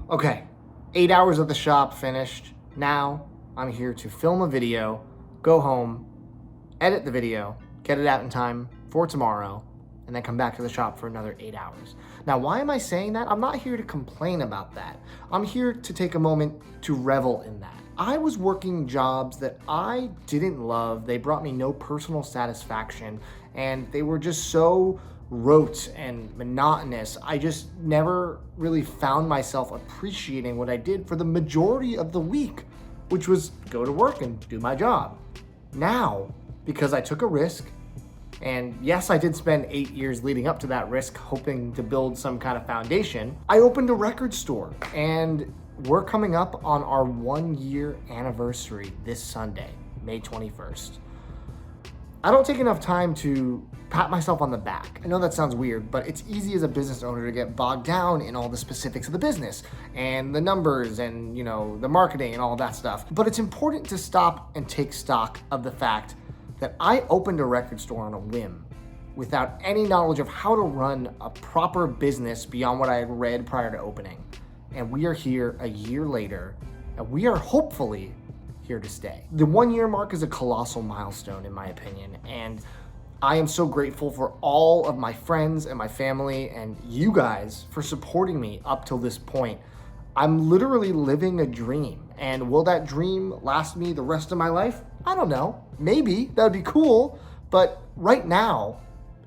Okay, 8 hours of the shop finished. Now I'm here to film a video, go home, edit the video, get it out in time for tomorrow, and then come back to the shop for another 8 hours. Now, why am I saying that? I'm not here to complain about that. I'm here to take a moment to revel in that. I was working jobs that I didn't love. They brought me no personal satisfaction, and they were just so rote and monotonous. I just never really found myself appreciating what I did for the majority of the week, which was go to work and do my job. Now, because I took a risk, and yes, I did spend 8 years leading up to that risk, hoping to build some kind of foundation, I opened a record store, and we're coming up on our 1-year anniversary this Sunday, May 21st. I don't take enough time to pat myself on the back. I know that sounds weird, but it's easy as a business owner to get bogged down in all the specifics of the business and the numbers and, the marketing and all that stuff. But it's important to stop and take stock of the fact that I opened a record store on a whim without any knowledge of how to run a proper business beyond what I had read prior to opening. And we are here a year later, and we are hopefully here to stay. The 1-year mark is a colossal milestone in my opinion, and I am so grateful for all of my friends and my family and you guys for supporting me up till this point. I'm literally living a dream, and will that dream last me the rest of my life? I don't know. Maybe, that would be cool, but right now,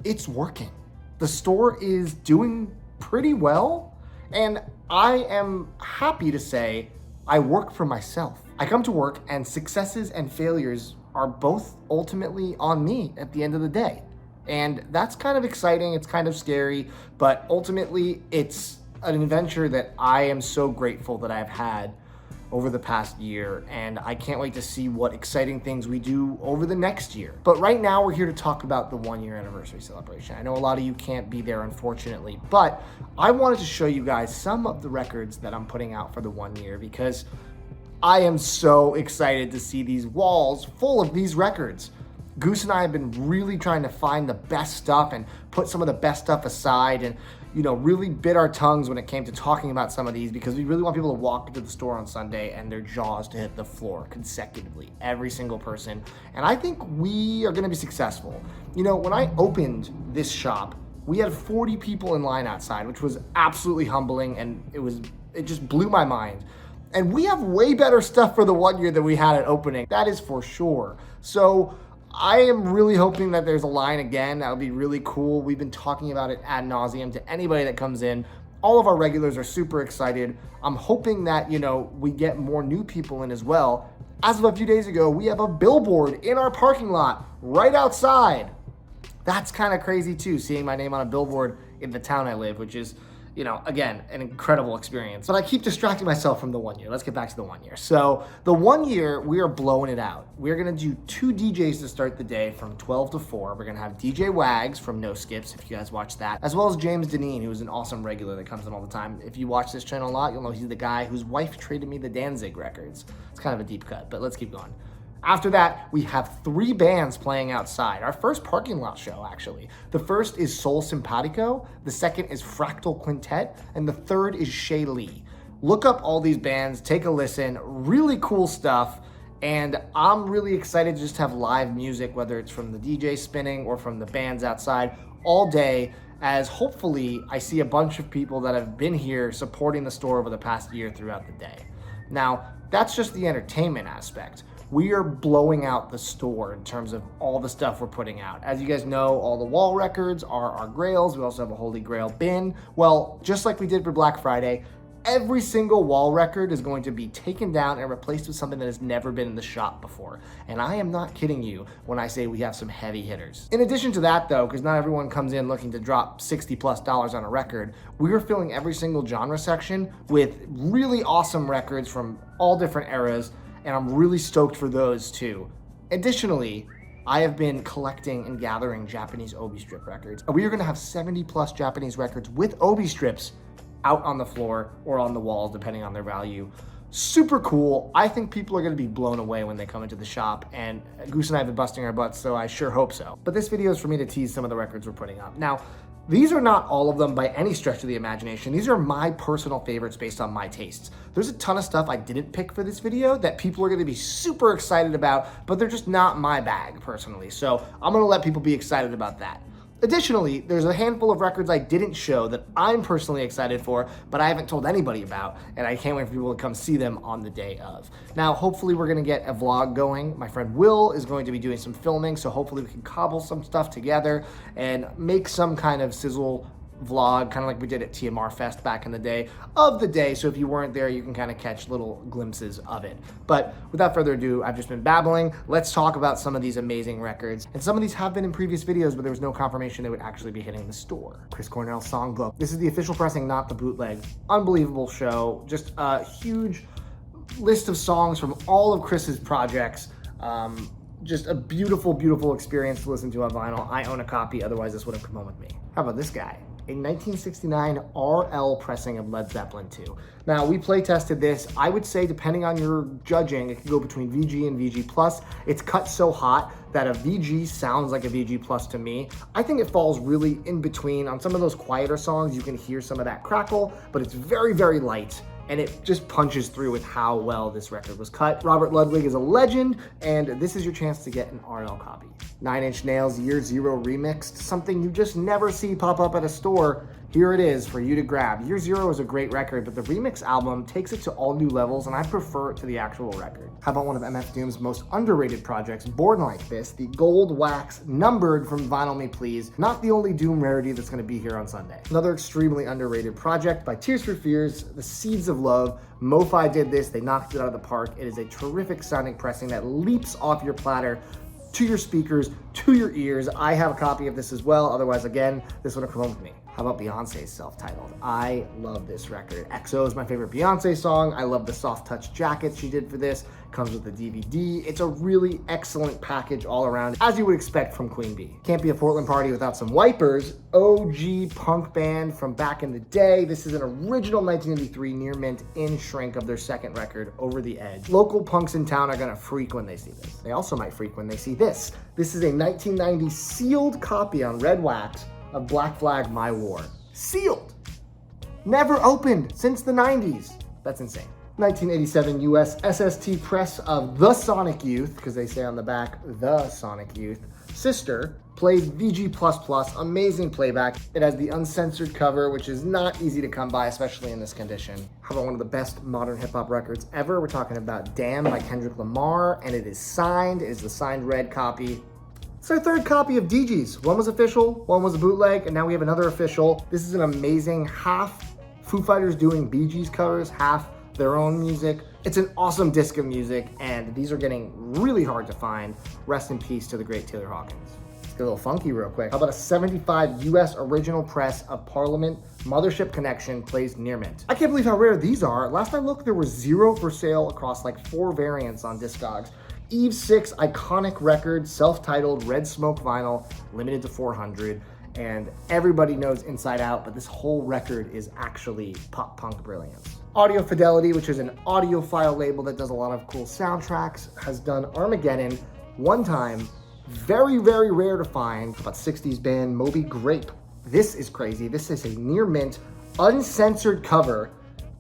it's working. The store is doing pretty well, and I am happy to say I work for myself. I come to work, and successes and failures are both ultimately on me at the end of the day. And that's kind of exciting, it's kind of scary, but ultimately it's an adventure that I am so grateful that I've had over the past year, and I can't wait to see what exciting things we do over the next year. But right now we're here to talk about the 1-year anniversary celebration. I know a lot of you can't be there, unfortunately, but I wanted to show you guys some of the records that I'm putting out for the 1 year because I am so excited to see these walls full of these records. Goose and I have been really trying to find the best stuff and put some of the best stuff aside and really bit our tongues when it came to talking about some of these because we really want people to walk into the store on Sunday and their jaws to hit the floor consecutively, every single person. And I think we are gonna be successful. When I opened this shop, we had 40 people in line outside, which was absolutely humbling, and it just blew my mind. And we have way better stuff for the 1 year than we had at opening, that is for sure. So I am really hoping that there's a line again. That would be really cool. We've been talking about it ad nauseum to anybody that comes in. All of our regulars are super excited. I'm hoping that, we get more new people in as well. As of a few days ago, we have a billboard in our parking lot right outside. That's kind of crazy too, seeing my name on a billboard in the town I live, which is, again, an incredible experience. But I keep distracting myself from the 1 year. Let's get back to the 1 year. So the 1 year, we are blowing it out. We're gonna do 2 DJs to start the day from 12 to 4. We're gonna have DJ Wags from No Skips, if you guys watch that, as well as James Dineen, who's an awesome regular that comes in all the time. If you watch this channel a lot, you'll know he's the guy whose wife traded me the Danzig records. It's kind of a deep cut, but let's keep going. After that, we have 3 bands playing outside. Our first parking lot show, actually. The first is Soul Simpatico, the second is Fractal Quintet, and the third is Shay Lee. Look up all these bands, take a listen, really cool stuff, and I'm really excited to just have live music, whether it's from the DJ spinning or from the bands outside, all day, as hopefully I see a bunch of people that have been here supporting the store over the past year throughout the day. Now, that's just the entertainment aspect. We are blowing out the store in terms of all the stuff we're putting out. As you guys know, all the wall records are our Grails. We also have a Holy Grail bin. Well, just like we did for Black Friday, every single wall record is going to be taken down and replaced with something that has never been in the shop before. And I am not kidding you when I say we have some heavy hitters. In addition to that though, because not everyone comes in looking to drop $60+ on a record, we are filling every single genre section with really awesome records from all different eras, and I'm really stoked for those too. Additionally, I have been collecting and gathering Japanese obi strip records. We are gonna have 70+ Japanese records with obi strips out on the floor or on the walls, depending on their value. Super cool. I think people are gonna be blown away when they come into the shop, and Goose and I have been busting our butts, so I sure hope so. But this video is for me to tease some of the records we're putting up. Now, These are not all of them by any stretch of the imagination. These are my personal favorites based on my tastes. There's a ton of stuff I didn't pick for this video that people are gonna be super excited about, but they're just not my bag personally. So I'm gonna let people be excited about that. Additionally, there's a handful of records I didn't show that I'm personally excited for, but I haven't told anybody about, and I can't wait for people to come see them on the day of. Now, hopefully we're gonna get a vlog going. My friend Will is going to be doing some filming, so hopefully we can cobble some stuff together and make some kind of sizzle vlog, kind of like we did at TMR Fest back in the day of the day. So if you weren't there, you can kind of catch little glimpses of it. But without further ado, I've just been babbling. Let's talk about some of these amazing records. And some of these have been in previous videos, but there was no confirmation they would actually be hitting the store. Chris Cornell's Songbook. This is the official pressing, not the bootleg. Unbelievable show. Just a huge list of songs from all of Chris's projects. Just a beautiful, beautiful experience to listen to on vinyl. I own a copy, otherwise this would have come home with me. How about this guy? A 1969 RL pressing of Led Zeppelin 2. Now, we play tested this. I would say, depending on your judging, it can go between VG and VG+. It's cut so hot that a VG sounds like a VG+ to me. I think it falls really in between. On some of those quieter songs, you can hear some of that crackle, but it's very, very light, and it just punches through with how well this record was cut. Robert Ludwig is a legend, and this is your chance to get an RL copy. 9 Inch Nails Year Zero Remixed, something you just never see pop up at a store. Here it is for you to grab. Year Zero is a great record, but the remix album takes it to all new levels, and I prefer it to the actual record. How about one of MF Doom's most underrated projects, Born Like This, the gold wax numbered from Vinyl Me Please. Not the only Doom rarity that's gonna be here on Sunday. Another extremely underrated project by Tears for Fears, The Seeds of Love. MoFi did this, they knocked it out of the park. It is a terrific sounding pressing that leaps off your platter to your speakers, to your ears. I have a copy of this as well. Otherwise, again, this would have come home with me. How about Beyonce's self-titled? I love this record. XO is my favorite Beyonce song. I love the soft touch jacket she did for this. Comes with the DVD. It's a really excellent package all around, as you would expect from Queen Bee. Can't be a Portland party without some Wipers. OG punk band from back in the day. This is an original 1983 near mint in shrink of their second record, Over the Edge. Local punks in town are gonna freak when they see this. They also might freak when they see this. This is a 1990 sealed copy on red wax of Black Flag My War. Sealed. Never opened since the 90s. That's insane. 1987 US SST press of The Sonic Youth, because they say on the back, The Sonic Youth. Sister plays VG++, amazing playback. It has the uncensored cover, which is not easy to come by, especially in this condition. How about one of the best modern hip hop records ever? We're talking about Damn by Kendrick Lamar, and it is signed. It is the signed red copy. It's our third copy of DG's. One was official, one was a bootleg, and now we have another official. This is an amazing half Foo Fighters doing Bee Gees covers, half their own music. It's an awesome disc of music, and these are getting really hard to find. Rest in peace to the great Taylor Hawkins. Let's get a little funky real quick. How about a 75 US original press of Parliament Mothership Connection plays Near Mint. I can't believe how rare these are. Last I looked, there were 0 for sale across like 4 variants on Discogs. Eve 6 iconic record, self-titled Red Smoke vinyl, limited to 400. And everybody knows Inside Out, but this whole record is actually pop punk brilliance. Audio Fidelity, which is an audiophile label that does a lot of cool soundtracks, has done Armageddon one time. Very, very rare to find. About 60s band Moby Grape. This is crazy. This is a near mint, uncensored cover.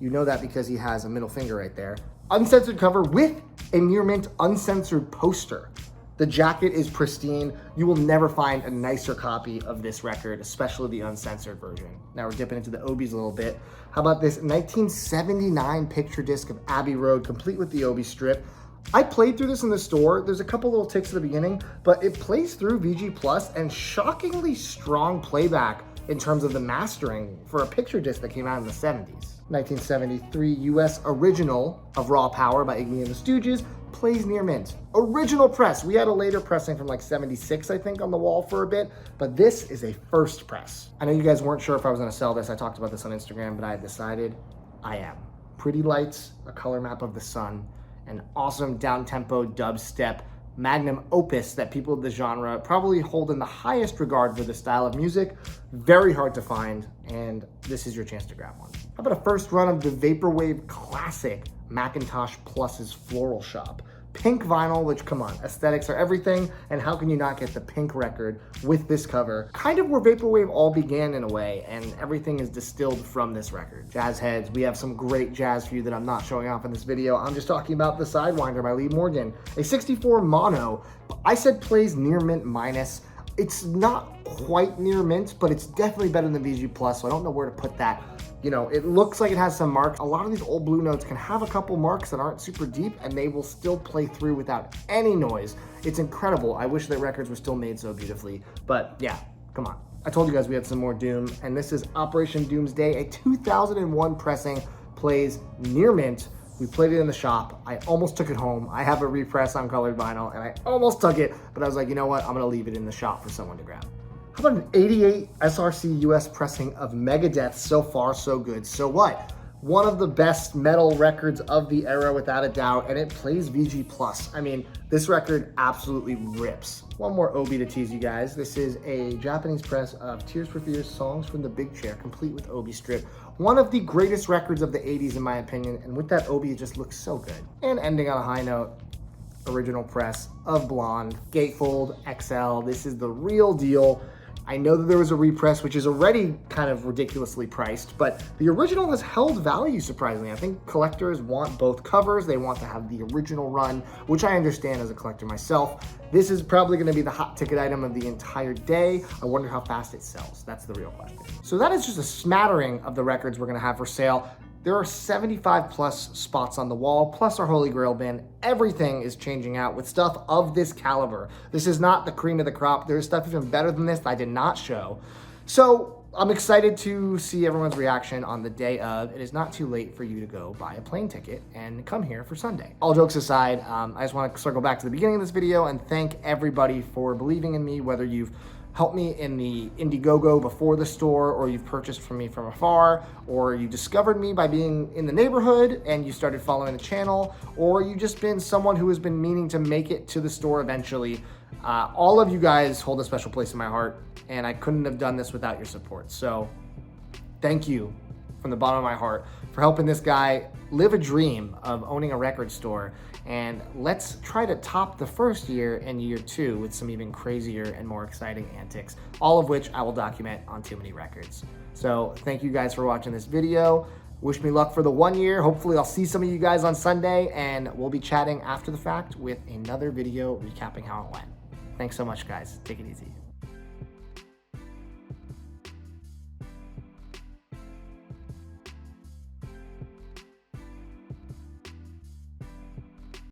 You know that because he has a middle finger right there. Uncensored cover with a near mint uncensored poster. The jacket is pristine. You will never find a nicer copy of this record, especially the uncensored version. Now we're dipping into the Obies a little bit. How about this 1979 picture disc of Abbey Road, complete with the Obie strip. I played through this in the store. There's a couple little ticks at the beginning, but it plays through VG+ and shockingly strong playback in terms of the mastering for a picture disc that came out in the 70s. 1973 US original of Raw Power by Iggy and the Stooges plays near mint. Original press. We had a later pressing from like 76, I think, on the wall for a bit, but this is a first press. I know you guys weren't sure if I was gonna sell this. I talked about this on Instagram, but I had decided I am. Pretty lights, a color map of the sun, an awesome down-tempo dubstep magnum opus that people of the genre probably hold in the highest regard for this style of music. Very hard to find, and this is your chance to grab one. How about a first run of the Vaporwave classic Macintosh Plus's Floral Shop? pink vinyl, which, come on, aesthetics are everything, and how can you not get the pink record with this cover? Kind of where Vaporwave all began in a way, and everything is distilled from this record. Jazz heads, we have some great jazz for you that I'm not showing off in this video. I'm just talking about the Sidewinder by Lee Morgan, a 64 mono. I said plays near mint minus. It's not quite near mint, but it's definitely better than VG Plus, so I don't know where to put that. You know, it looks like it has some marks. A lot of these old blue notes can have a couple marks that aren't super deep, and they will still play through without any noise. It's incredible. I wish that records were still made so beautifully, but yeah, come on. I told you guys we had some more Doom, and this is Operation Doomsday, a 2001 pressing, plays near mint. We played it in the shop. I almost took it home. I have a repress on colored vinyl, and I almost took it, but I was like, you know what? I'm gonna leave it in the shop for someone to grab. How about an 88 SRC US pressing of Megadeth? So far, so good. So what? One of the best metal records of the era, without a doubt, and it plays VG Plus. I mean, this record absolutely rips. One more Obi to tease you guys. This is a Japanese press of Tears for Fears Songs from the Big Chair, complete with Obi strip. One of the greatest records of the 80s, in my opinion, and with that Obi, it just looks so good. And ending on a high note, original press of Blonde, Gatefold XL. This is the real deal. I know that there was a repress, which is already kind of ridiculously priced, but the original has held value, surprisingly. I think collectors want both covers. They want to have the original run, which I understand as a collector myself. This is probably gonna be the hot ticket item of the entire day. I wonder how fast it sells. That's the real question. So that is just a smattering of the records we're gonna have for sale. There are 75 plus spots on the wall, plus our Holy Grail bin. Everything is changing out with stuff of this caliber. This is not the cream of the crop. There's stuff even better than this that I did not show. So I'm excited to see everyone's reaction on the day of. It is not too late for you to go buy a plane ticket and come here for Sunday. All jokes aside, I just want to circle back to the beginning of this video and thank everybody for believing in me, whether you've helped me in the Indiegogo before the store, or you've purchased from me from afar, or you discovered me by being in the neighborhood and you started following the channel, or you've just been someone who has been meaning to make it to the store eventually. All of you guys hold a special place in my heart, and I couldn't have done this without your support. So thank you from the bottom of my heart for helping this guy live a dream of owning a record store. And let's try to top the first year and year two with some even crazier and more exciting antics, all of which I will document on Too Many Records. So thank you guys for watching this video. Wish me luck for the 1 year. Hopefully I'll see some of you guys on Sunday, and we'll be chatting after the fact with another video recapping how it went. Thanks so much, guys. Take it easy.